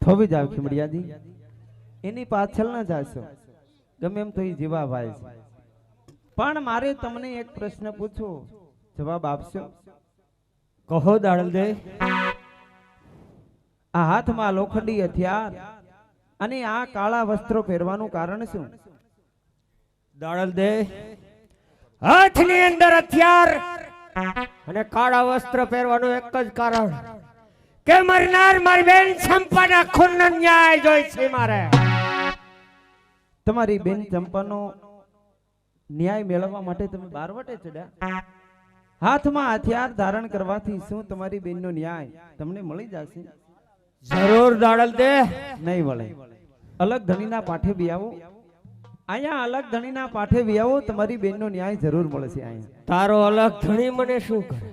થોવી જાવ ખીમડિયાજી, એની પાછળ ન જાશો, ગમે એમ તો એ જીવા ભાઈ છે. પણ મારે તમને એક પ્રશ્ન પૂછો, જવાબ આપશો? કહો દાડલ દે. આ હાથમાં લોખંડી હથિયાર અને આ કાળા વસ્ત્રો પહેરવાનું કારણ શું? દાડલ દે, હાથની અંદર હથિયાર અને કાળા વસ્ત્ર પહેરવાનું એક જ કારણ કે મરનાર મારી બેન ચંપાના ખૂનનો ન્યાય જોઈ છે મારે. તમારી બેન ચંપાનો ન્યાય મેળવવા માટે તમે બારવટે ચડ્યા. હાથમાં હથિયાર ધારણ કરવાથી શું તમારી બેનનો ન્યાય તમને મળી જશે? જરૂર દાડલ દે. નહીં મળે. અલગ ધણીના પાઠે બી આવો, અહીંયા અલગ ધણીના પાઠે બી આવો, તમારી બેનનો ન્યાય જરૂર મળશે. અહીંયા તારો અલગ ધણી મને શું કરે?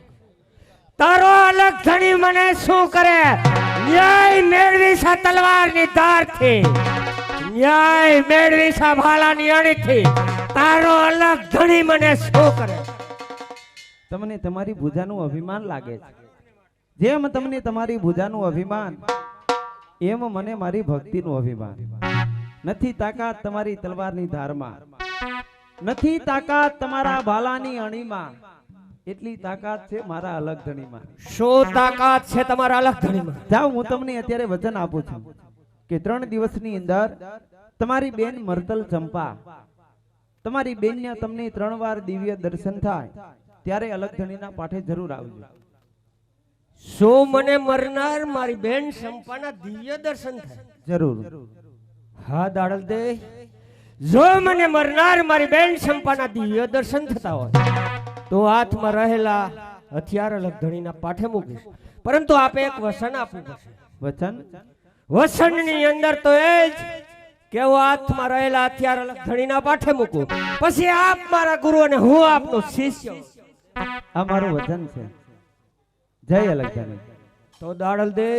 તારો અલગ ધણી મને શું કરે? ન્યાય મેળવી સા તલવારની ધારથી, ન્યાય મેળવી સા ભાલાની અણીથી. તારો અલગ ધણી મને શું કરે? તમને તમારી ભુજાનું અભિમાન લાગે છે. જેમ તમને તમારી ભુજાનું અભિમાન, એમ મને મારી ભક્તિનું અભિમાન. નથી તાકાત તમારી તલવારની ધારમાં, નથી તાકાત તમારા ભાલાની અણીમાં, એટલી તાકાત છે મારા અલગ ધણીમાં. શું તાકાત છે તમારા અલગ ધણીમાં? જાઓ, હું તમને અત્યારે વચન આપું છું કે 3 દિવસની અંદર તમારી બેન મર્તલ ચંપા, તમારી બેનને તમને 3 વાર દિવ્ય દર્શન થાય, ત્યારે અલગ ધણીના પાઠે જરૂર આવજો. શું મને મરનાર મારી બેન ચંપાના દિવ્ય દર્શન થાય? જરૂર. હા દાડલ દે, જો મને મરનાર મારી બેન ચંપાના દિવ્ય દર્શન થતા હોય તો હાથમાં રહેલા હથિયાર અલગ ધણીના પાઠે મૂકીશ. પરંતુ આપે એક વસન આપવું પડશે. વચન? વસનની અંદર તો એ જ કે હું હાથમાં રહેલા હથિયાર અલગ ધણીના પાઠે મૂકું, પછી આપ મારા ગુરુ અને હું આપનો શિષ્ય. આ મારું વચન છે. જય અલગ ધણી. તો દાડલ દે,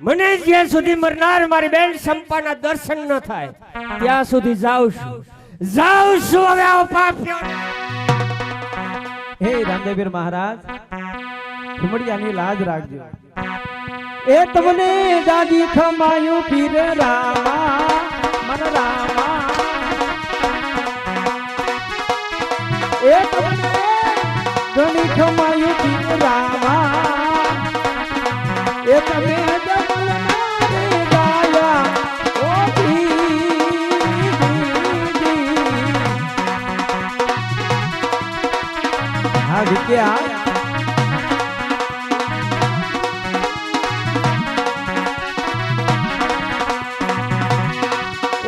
મને જ્યાં સુધી મરનાર મારી બેન ચંપાના દર્શન ન થાય ત્યાં સુધી જાઉં છું. હવે આવો પાપ્યો. હે રામદેવીર મહારાજ, ખીમડિયાની લાજ રાખજો. એ તમને જાગી ખમાયું પીર રામા, મન રામા. એ તમને ઘણી ખમાયું પીર રામા, એ તમે જમલનારે ગાયા ઓ હા વિદ્યા.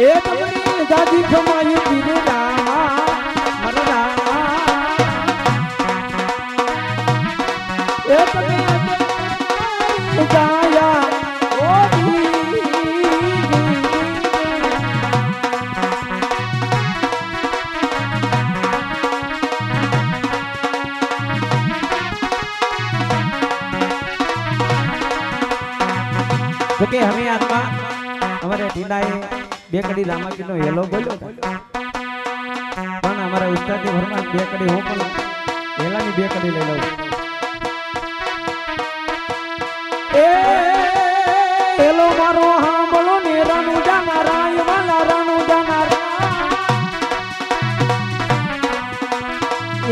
એ તમને જાજી ખમાયું પીર રામા, મન રામા. એ તમે ગાયા ઓ તો કે હવે આત્મા અમારે ટીનાએ 2 કડી રામાજીનો હેલો બોલ્યો, પણ અમારા ઉસ્તાદે ભરમાં 2 કડી હું પણ હેલાની 2 કડી લઈ લઉં. એ હેલો મારો હાંભળો ને રાણુ જાનારાય વાલા રાણુ જાનારા,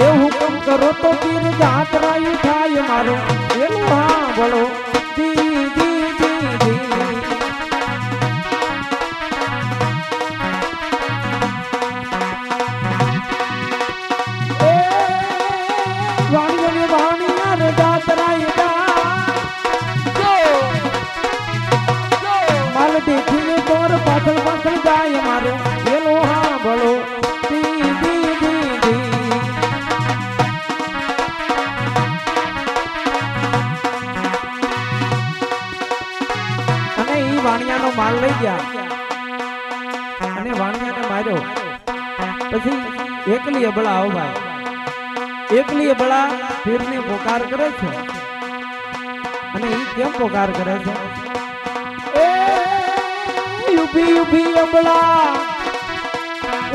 એ હુકમ કરો તો પીર જાતરાય થાય મારો. હેલો હાંભળો દી દી દી દી. એ વાણીઓને વાણીયા રે જાતરાય દેખીને તોર પાછળ પાછળ જાય મારો. એલો હા ભલો દી દી દી દી. અને ઈ વાણિયાનો માલ લઈ ગયા અને વાણિયાને માર્યો. પછી એકલી અબળા આવ ભાઈ, એકલી અબળા પીરને પોકાર કરે છે. અને ઈ કેમ પોકાર કરે છે? ઉભી ઉભી અબળા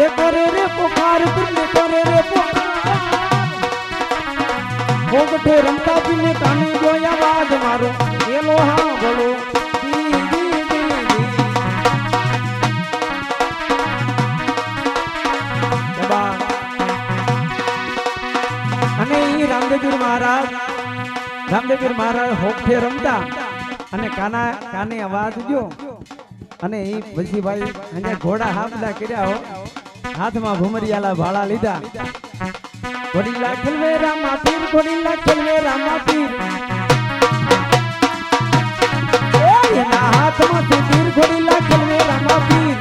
એ કરે રે પોકાર, પીરને કરે રે પોકાર. ભોગઠે રમતા પીને કાને જોયા બાદ મારો. એલો હા ભલો દી દી દી. રામદેવપીર મહારાજ હોઠે રમતા અને કાને અવાજ ગયો અને એ વસીભાઈ અને ઘોડા હાંકડા કર્યા હો હાથમાં ભમરિયાલા ભાળા લીધા ઘોડીલા ખેલવે રામા પીર ઘોડીલા ખેલવે રામા પીર એના હાથમાં તીર ઘોડીલા ખેલવે રામા પીર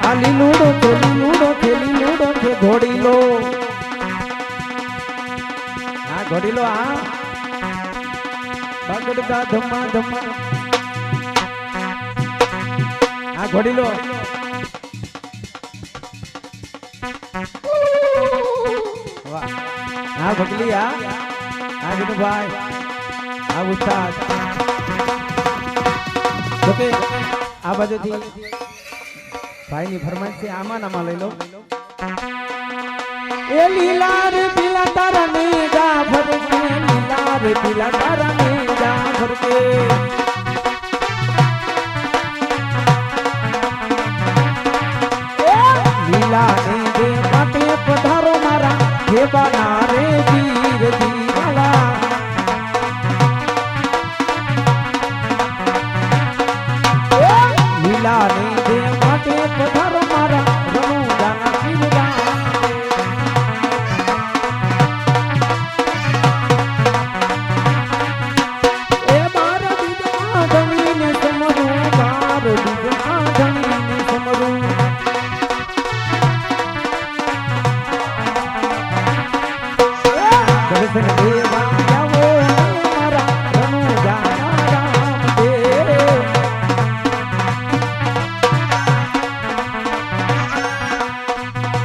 આ લીલુડો છે ઘોડીલો આ ઘોડીલો આ બગડતા ધમ્મા ધમ્મા આ ઘોડીલો વાહ આ ભગલી આ વિનુભાઈ આ ઉસ્તાદ જોકે આ બાજુથી ભાઈની ફરમાઈશ છે આમાં લઈ લો એ લીલા રે પીલા તારા ને જાફર કે લીલા રે પીલા તારા ને જાફર કે લીલા ને દે માટે પધારો મારા જેબાના રે વીર દીવાલા લીલા ને દે માટે પધારો મારા રણુજાના પીરડા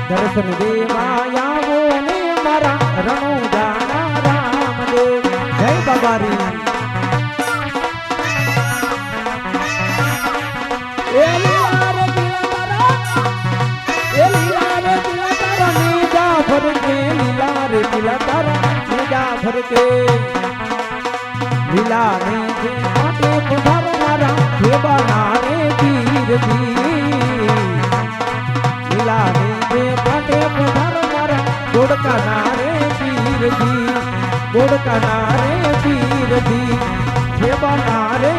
દર્શન દેવા આવો ને મારા રણુજાના રામદેવ જય બાબારી એ લીલા રે પીલા તારા ને જાફર કે લીલા રે પીલા તારા ને જાફર કે લીલા ને જે માટે પધારો મારા જેબાના રે વીર દી લીલા ને જે માટે પધારો મારા ગોડકાના રે વીર દી ગોડકાના રે વીર દી જેબાના રે